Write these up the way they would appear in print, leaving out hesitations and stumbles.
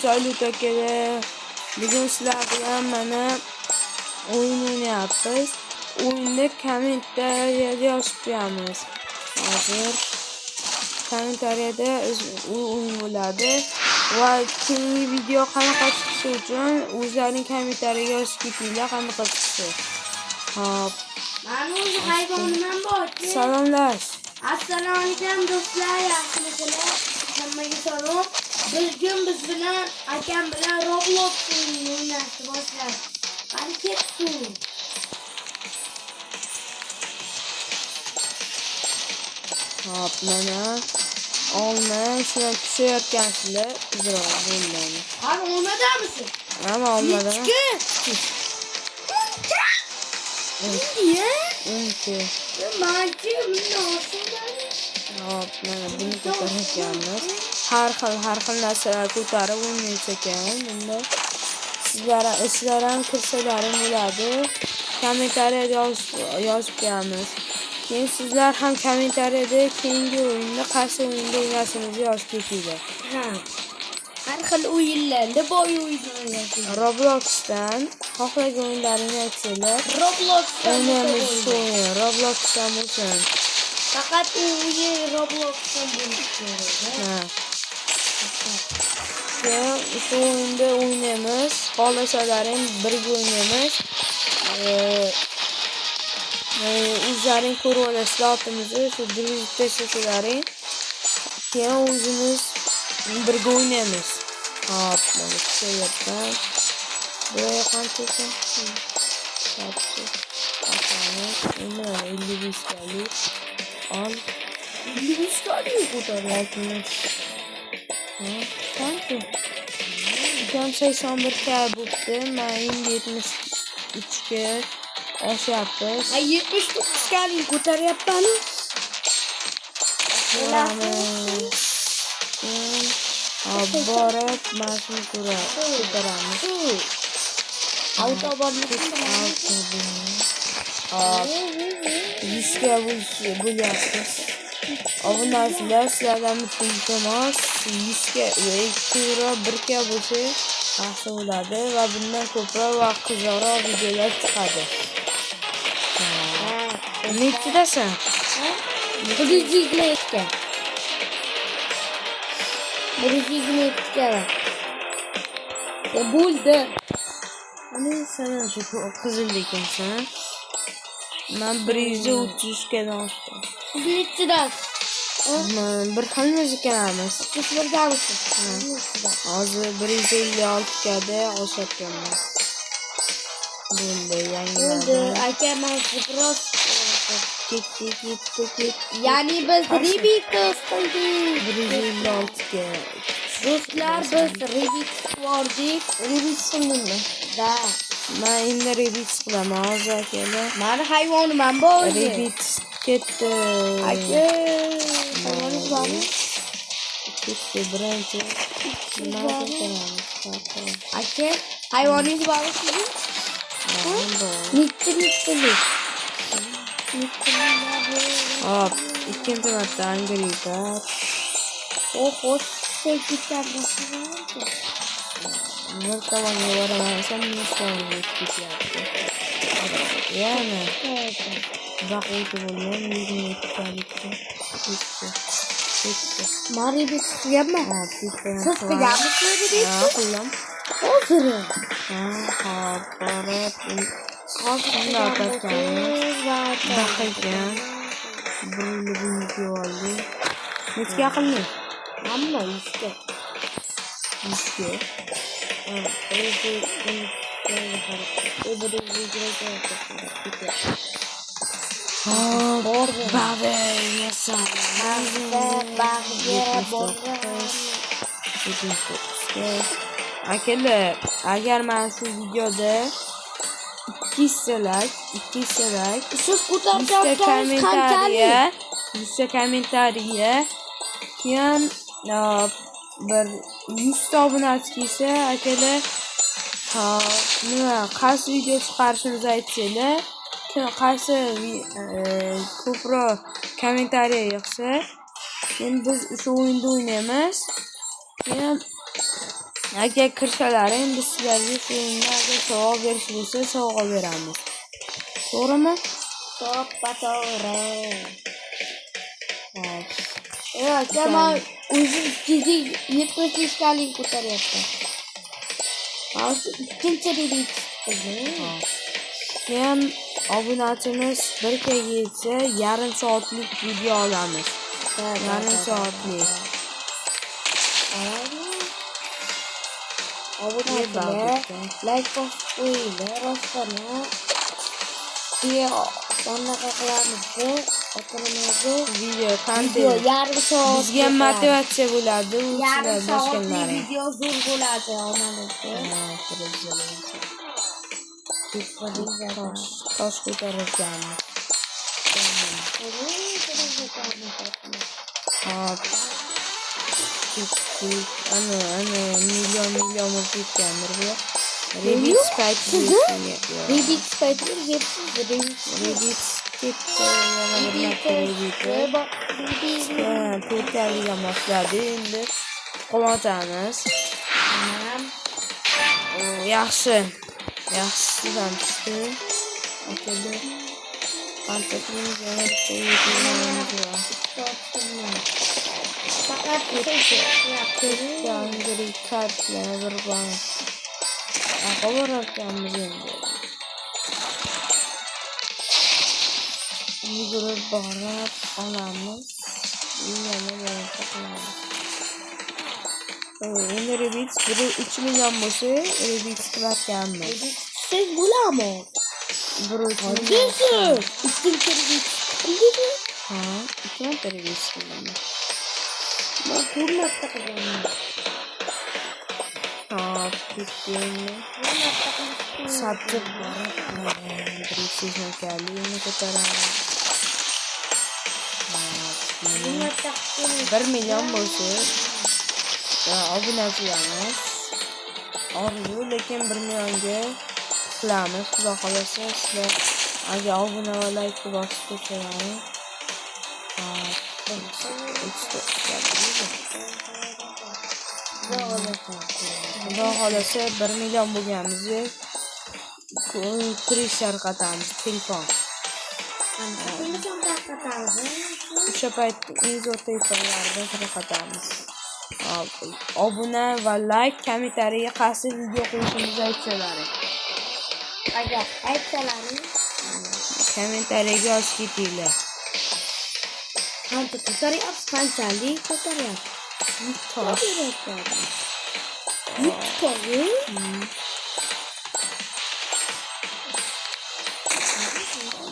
Salut aka. Bugun sizlar bilan mana o'yin o'ynayapmiz. O'yinda kommentariyada yozib qo'yamiz. Hozir kommentariyada o'yin bo'ladi va keyingi video qanaqa chiqishi uchun o'zlarining kommentariyaga yozib ketinglar qanaqa chiqishi. Hop. Mana o'zi hayvonimam bor. Salomlash. Assalomu alaykum do'stlar, yaxshimisizlar? Hammaga salom. Bugun biz bilan akam bilan Roblox o'ynashni boshlab. Qani ketdik. Hop, mana olma shuna tushayotgansizlar. Bizlar bo'lmaydi. Qani olmadamisiz? Mana olmadan. Unki. Manchi munosiblar. Hop, mana buni ko'tarayotganmiz. Har xil narsalar ko'tarib o'ynaysiz ekan. Bunda sizlar ham kirsalaring bo'ladi. Kommentariyada yozib qo'yamiz. Keyin sizlar ham kommentariyada keyingi o'yinda qaysi o'yinda o'ynashimizni yozib ketinglar. Har xil o'yinlarda boy o'yinlar. Robloxdan xohlagan o'yinlaringni aytsanglar. Robloxdan o'ynaymiz shu o'yin. Robloxdan bo'lsin. Faqat o'yin Robloxdan bo'lishi kerak. Shu o'yinda o'ynaymiz. Xohlasalaring birga o'ynaymiz. O'zlaring ko'rib olasizlar otimizni shu dirib tashlasalaring. Keyin o'zimiz birga o'ynaymiz. Hop, mana shu yerdan. Buraya qancha ekan? Uni 55 kalik. Al. 55 kalik ko'taryapmiz. Qancha? Kam 81 k bo'libdi. Men 73 ga oshyapmiz. 79 kalik ko'taryapman. Borib mashina ko'taramiz. Avtoborni hop 100 ga bo'lyapmiz. Obunachilar sizlardan bitta iltimos 100 ga 2 euro 1 ga bo'lsa yaxshi bo'ladi va bundan ko'proq va qizaloq videolar chiqadi. Nechchidasan? 120 ga. 120 ga. Bo'ldi. Ana sana shu qizil ekansan. Men 130 gadan oshdim. Siz nechchidas? Bir xilmiz ekanmiz. Siz birdamisiz? Hozir 156 gada oshyapmiz. Bo'ldi, Bo'ldi, aka men biroz ketdi. Ya'ni biz Ribit qildik. 156 ga. Do'stlar, biz Ribit qildik. Ribit qildingmi? Da. Men endi Ribit qilaman hozir akalar. Meni hayvonim ham bor. Ribit ketdi. Aka, hayvoningiz bormi? Ketdi birinchi. Nima qilamiz? Aka, hayvoningiz bormi sizning? Nechchilik? Hop, ikkinchi marta Angrita. Xo'sh, ketardingizmi? Bir tomonga boraman, sen nishonga ketyapti. Yana. Biroq o'ti bo'lgan 22 kalikda ketdi. Maribet qilganman. Ha, ketdi. Siz qilganmisiz? Ha, qildim. Hozir. Hop, borib hozir otamiz. Daqiqan. Bunga oldi. Nechga qilding? Hamma 100 ga. 100 ga. Akalar, agar men shu videoda 200 like siz ko'targansiz qanchalik? 100 kommentariya keyin bir 100 obunachi kelsa akalar nima qaysi video chiqarishimizni aytsanglar, qaysi ko'proq kommentariya yig'sa, keyin biz o'sha o'yinda o'ynaymiz. Keyin Agar kirishalaring biz sizlarga filmlarga savol berish bo'lsa savol beramiz. To'g'rimi? To'g'ri. Hop. Aka men o'zim fizik 75 talik ko'taryapman. Hozir ikkinchi redik chiqdi. Keyin obunachimiz 1 ga yetsa yarim soatlik video olamiz. Yarim soatlik. Obunachilar like bosib qo'yinglar, rostdan. Qanaqa qilamiz-ku? Otilamiz Video video kontent yarim soat. bizga motivatsiya bo'ladi. yarim Sizlar soatlik boshqalaring. video zo'r bo'ladi onalikda. Tosh ko'tarishamiz. Hop. Ketdik. Ana million bo'lib ketgandir bu. Reddit spike Redik spaytlar yepsiz Reddit ketdi. Yana bir marta Reddit. To'rtaliga boshladi. Endi qolotamiz. Yaxshi. Yaxshidan tushdi. Akada kontaktimiz yana bitta yetkazamiz. Faqat Yangi kart yana bir bor. Qo'varamiz endi. Yugurib borib olamiz. Yana boshqa qilamiz. Endi Rebit 3 million bo'lsa, Rebit qilarkanmiz. siz bo'lamiz. 1 Hozir ikkinchi redik qildingmi? Ha, 2 marta Rebit qilaman. Men hurmatda qilganman. Hop, ketdingmi? Satib borib, birinchi kalini ko'taramiz. 1 million bo'lsa, obunachilarimiz orzu, lekin 1 millionga qilamiz. Xudo xolasa sizlar agar obuna va like bosib qo'ysalaring. Xudo xolasa 1 million bo'lganimizda kirish tarqatamiz telefon. O'sha payt eng zo'r telefonlardan tarqatamiz. Obuna va like, kommentariya qaysi video qo'yishingizni aytsalaring. Agar aytsalaring, Kommentariyaga yozib ketinglar. qancha ko'taryapsiz, qanchalik ko'taryapsiz? Tosh. YouTube'ga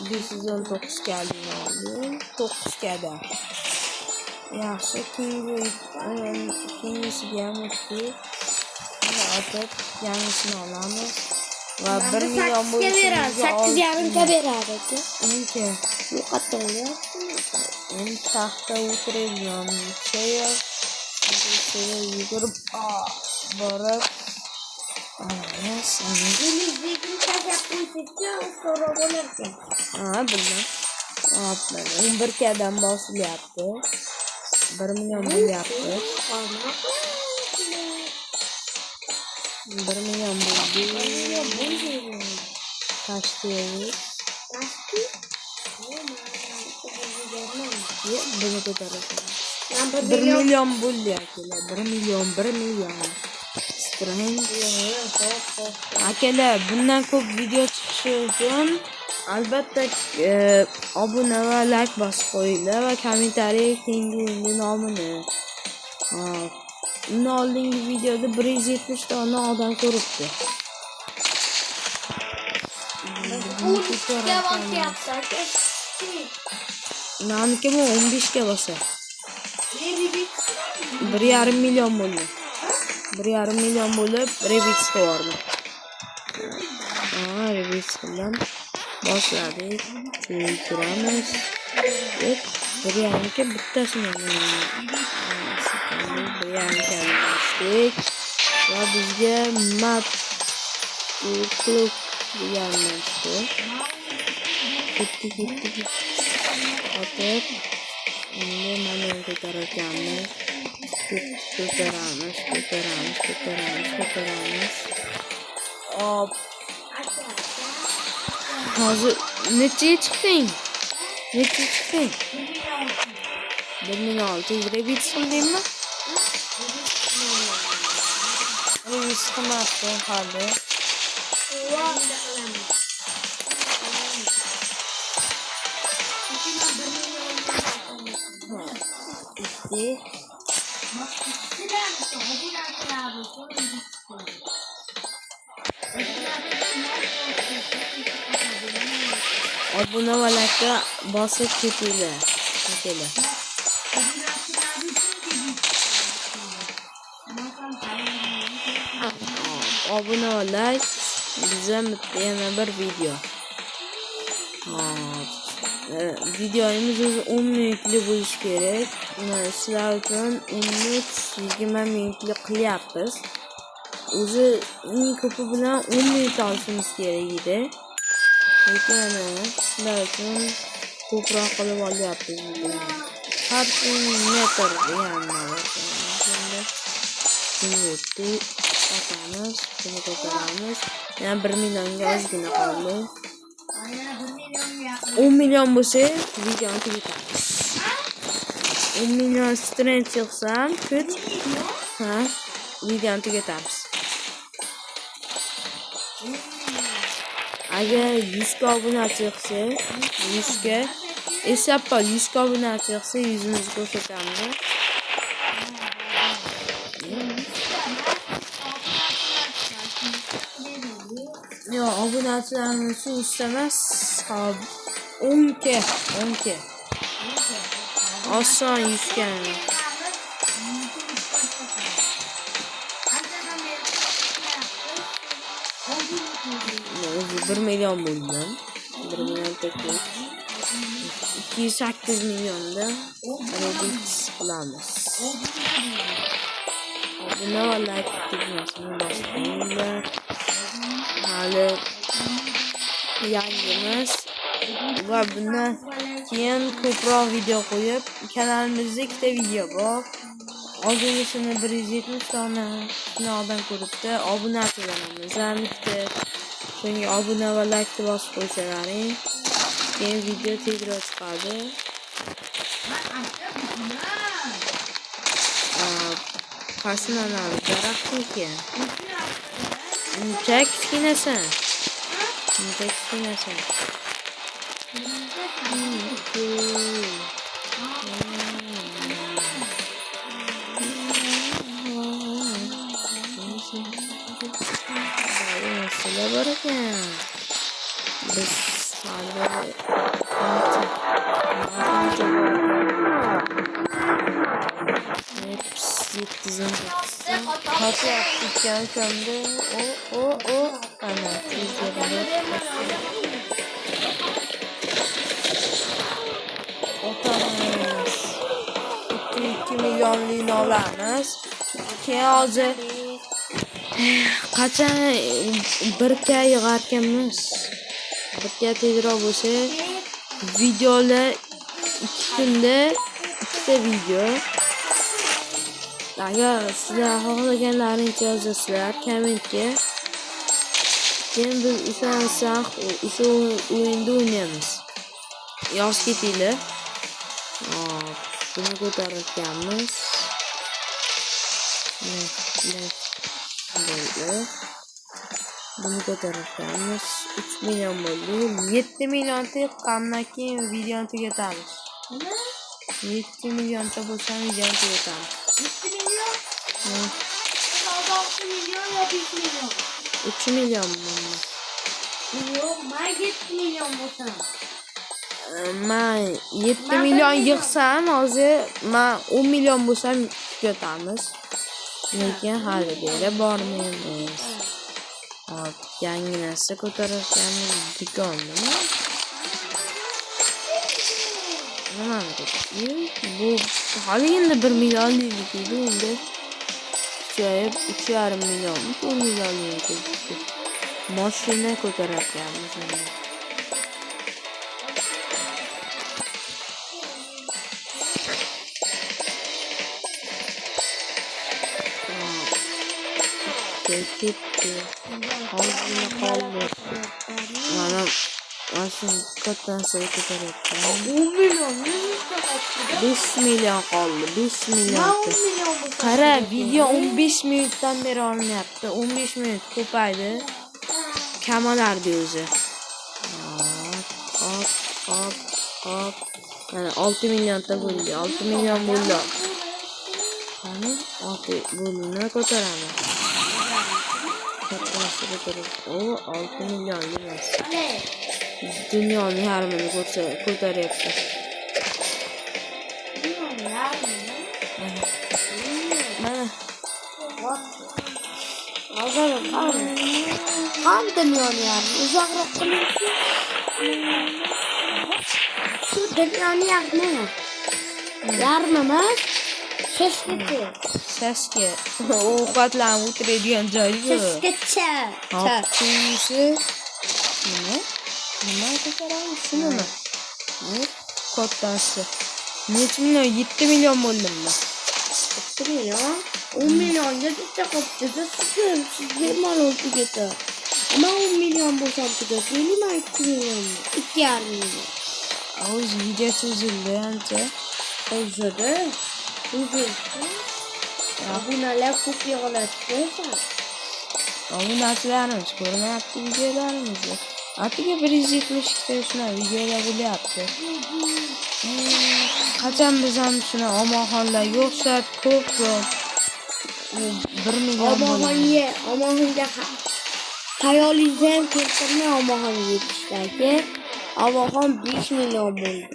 519 kalini oldi. 9 kada. Yaxshi, keyingisiga ham o'tdi. Otib, yangisini olamiz. Va 1 million bo'lsa 8,5 ga beradi aka. Unga Yo'qotyapti. endi taxta o'tiradigan cheya. Yugurib borib Bizning tashlab qo'ysak-chi, so'rab bo'larkan. bildim. 11 kadan bosilyapti. 1 million bo'lyapti. 1 million bo'ldi. Tashlaymiz. Buni ko'tarasan. 1 million bo'ldi akalar. 1 million. Akalar, bundan ko'p video chiqishi uchun albatta obuna va like bosib qo'yinglar va kommentariya keyingi nomini. Undan oldingi videoda 170 dona odam ko'ribdi. Meniki 15 ga bosa. 1,5 million bo'ldi. 1,5 million bo'lib, Rebit qo'yardim. Rebit bilan boshladik. Tushiramiz. 1,5 ga bittasini olamiz. 1,5 ga bosdik. Va bizga mat klub deganmiz-ku. Ketdik. Otib, endi mana ko'taramiz. ko'taramiz. Hop. Hozir nechaga chiqding? 1.600 rebit qildingmi? Rebit qilmabdi hali. Bitti. Obuna va like'ga bosib ketinglar. Obuna va like bizdan yana bir video. Videomiz o'zi 10 minutlik bo'lishi kerak. Sizlar uchun 10 minut 20 minutlik qilyapmiz. O'zi eng ko'pi bilan 10 minut olishimiz kerak edi. Lekin sizlar uchun ko'proq qilib olyapmiz. Har kun metr deganlar. Atamiz, buni ko'taramiz. Yana 1 millionga ozgina qoldi. 10 million bo'lsa, videoni tugatamiz. 10 million strength chiqsam, videoni tugatamiz. Agar 100 ga obunachi chiqsa, 100 ga eslab qol, 100 ga obunachi chiqsa, yuzimizni ko'rsatamiz. Yo, obunachilarni shu istamas. 10 ga. Oson 100 ga. O'zi 1 million bo'lgan. 1 million teknik. 208 millionda rebit qilamiz. Obuna va like tugmasini bosinglar. Hali yangimiz va bundan keyin ko'proq video qo'yib, kanalimizda ikkita video bor. Oldingisini 170 dona odam ko'ribdi. Obunachilarimiz ham bitta. Shunga obuna va like bosib qo'ysalaring, keyin video tezroq chiqadi. Qasinanali daraxtniki. Uncha kichkinasan. Masala bor ekan. Biz hali 700 Hatta dükkan kömde o ana otamız 2 milyonluğunu alamiz. Keyin hozir qachon 1K yig'arkanmiz. 1K tezroq bo'lsa videolar 2 kunda 2ta video. Agar sizlar xohlaganlaringizni yozasizlar kommentga, keyin biz o'sha o'yinda o'ynaymiz. Yozib ketinglar. Buni ko'tarayotganmiz. Buni ko'tarayotganmiz. 3 million bo'ldi. 7 million chiqqandan keyin videoni tugatamiz. 7 millionta bo'lsa videoni tugatamiz. 6 milyon ya 5 milyon. 3 million mu? Yok, ben 7 milyon olsam. Ben 7 milyon yıksam, hozir ben 10 milyon bo'lsam tugatamiz. Lekin hali beri bormaymiz. Hop, yangi narsa ko'tarayotganmiz do'konni. Bu hali endi 1 millionlik edi, endi kuchayib 3,5 million, 4 millionlik edi. Mashina ko'tarayotganmiz endi. ketdi. Ozgina qoldi. Mana shu kattasiga ko'taryapti. 10 million, 5 million qoldi. 5 Ma million. 10 million bo'lsa. Qara, video 15 minutdan beri olinyapti. 15 minut ko'paydi. Kamalardi o'zi. Hop. Mana 6 millionta bo'ldi. 6 million bo'ldi. Qani 6 bo'lini ko'taraman. Kattasiga ko'tarib. O 6 million emas. Dunyoni yarmini ko'taryapti. Mana Hozir ham dunyoni yarmi uzoqroq qiling. Shu dunyoni yarmi. Yarmi emas. Shashka. Ovqatlanib o'tiradigan joyi-ku. Shashgacha. Hopchisi. Nima ko'taramiz? Shunimi? Kattasi. Necha million? 7 million bo'ldimmi? 7 million. 10 millionga bitta qopdi. Sizga ma'lum tugata. Ama 10 million bo'lsa tugataylik, men 2 million. 2,5 million. O'zi video cho'zildi ancha. O'zida. Abunalar ko'p yig'iladi. Obunachilarimiz ko'rmayapti videolarimizni. Atiga 172 ta shuna videolar bo'lyapti. Qachon biz ham shuna omonxonlarga o'xshab ko'p 1 million bo'ladi. Omonxonga xayolingizni ham keltirmay omonxonga yetishdagi. Omonxon 5 million bo'ldi.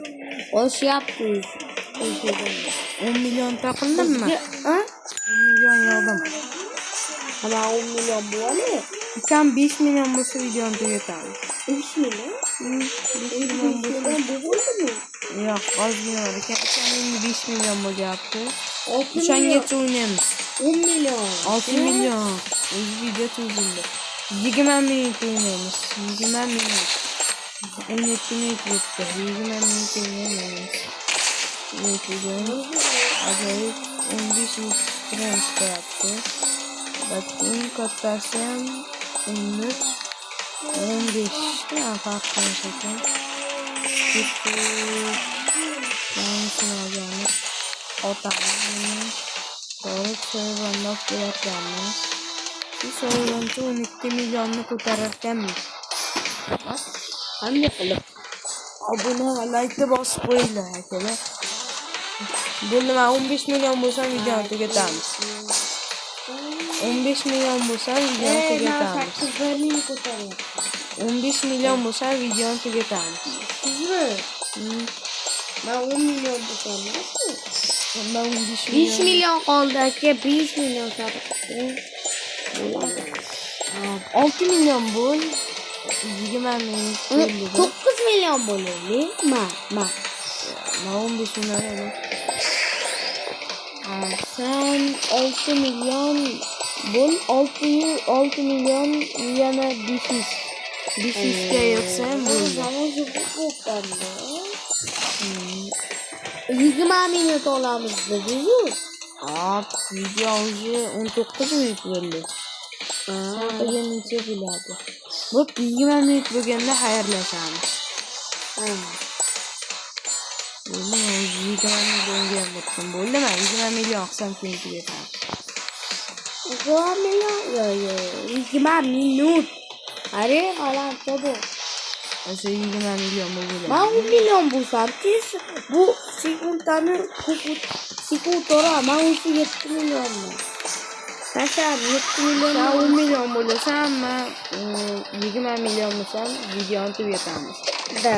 Oshyapti. 10 million taqildimmi? 10 million yog'dim. Ama 10 million bo'ladi. Ukam 5 million bo'lsa videoni tugatamiz. 5 million? 5 million bo'ldimi? Yo'q, ozgina bor ekan. Endi 5 million bo'lyapti. O'shangacha o'ynaymiz. 10 million. 6 million. O'zi video cho'zildi. 20 minut o'ynaymiz. 20 minut. 17 minut o'tdi. 20 minut o'ynaymiz. Ajoyib 15 minut trans qilyapti. Batun kattasi ham 15 ta farq qilishgan. Yansini olganmiz. Otamiz. Ko'rib so'yvandoq bo'layotganmiz. Shu so'yvancha 12 millionni ko'tararkanmiz. Qanday qilib? Obuna va like bosib qo'yinglar akalar. Bo'ldi, 15 million bo'lsa videoni tugatamiz. 15 million bo'lsa videoni tugatamiz. 15 million bo'lsa videoni tugatamiz. Ben 10 milyon bulsam. 5 milyon qoldi aka, 5 milyon sarf. 6 milyon bo'l. 20 ming. 9 milyon bo'laylik. Ma. 15 milyon. Sen 6 milyon bo'l, 6 milyon yana 500. 500 ga yo'qsam bo'ldi. 20 minut olamiz dedingiz. Video o'zi 19 minut bo'ldi. So'ngiga necha bo'ladi? Bu 20 minut bo'lganda xayrlashamiz. Bo'ldimi? 20 million bo'lgan bo'ldimi? 20 million qilsam keyin tugataman. 20 million? Yo'q. 20 minut. Are, hala to'g'ri. O'sha 20 million bo'ladi. Men 10 million bo'lsam, bu sekundani sekund to'ra, men o'sha 7 millionni. Tashlab 7 million, 10 million bo'lasam, 20 million bo'lsam videoni tugatamiz. Da.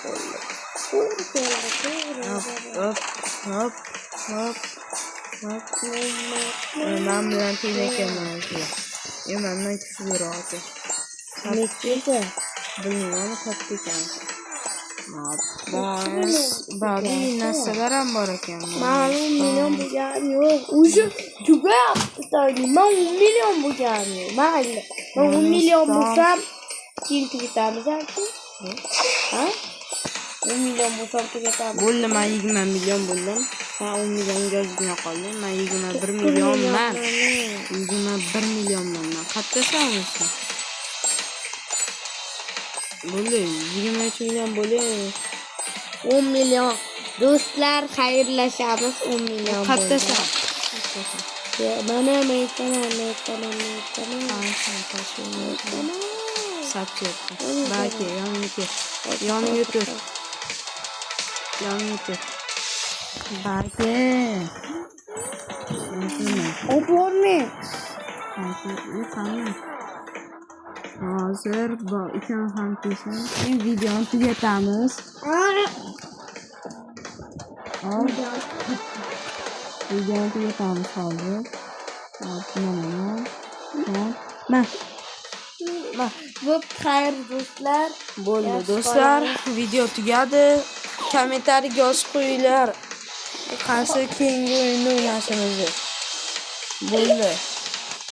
To'g'ri. Hop. Men bilan tengakaman. Mendan kuchliroq. Nechta? Bilmayman, katta ekan. Ba'zi narsalar ham bor ekan. Men 10 million bo'lgan yo'q. O'sha tugayapti tayli. Men 10 million bo'lgan yo'q. Mayli. Men 10 million bo'lsam keyin tugatamiz aka. Ha? 10 million bo'lsam tugatamiz. Bo'ldi, men 20 million bo'ldim. Sen 10 million yozgina qolding. Men 21 millionman. 21 millionman. Kattasanmısın? Bo'ldi, 23 million bo'ldi. 10 milyon. Do'stlar, xayrlashamiz. 10 milyon bo'ldi. Kattasan. Mana aytaman. Sapchiyapti. Balki yoniga tur. Balki. Obormi? Hozir bu ikon ham kelsin. Men videoni tugatamiz. Videoni tugatamiz hozir. Mana. Bo'p, xayr do'stlar. Bo'ldi do'stlar, video tugadi. Kommentariyaga yozib qo'yinglar. Qaysi keyingi o'yinda o'ynashimizni. Bo'ldi.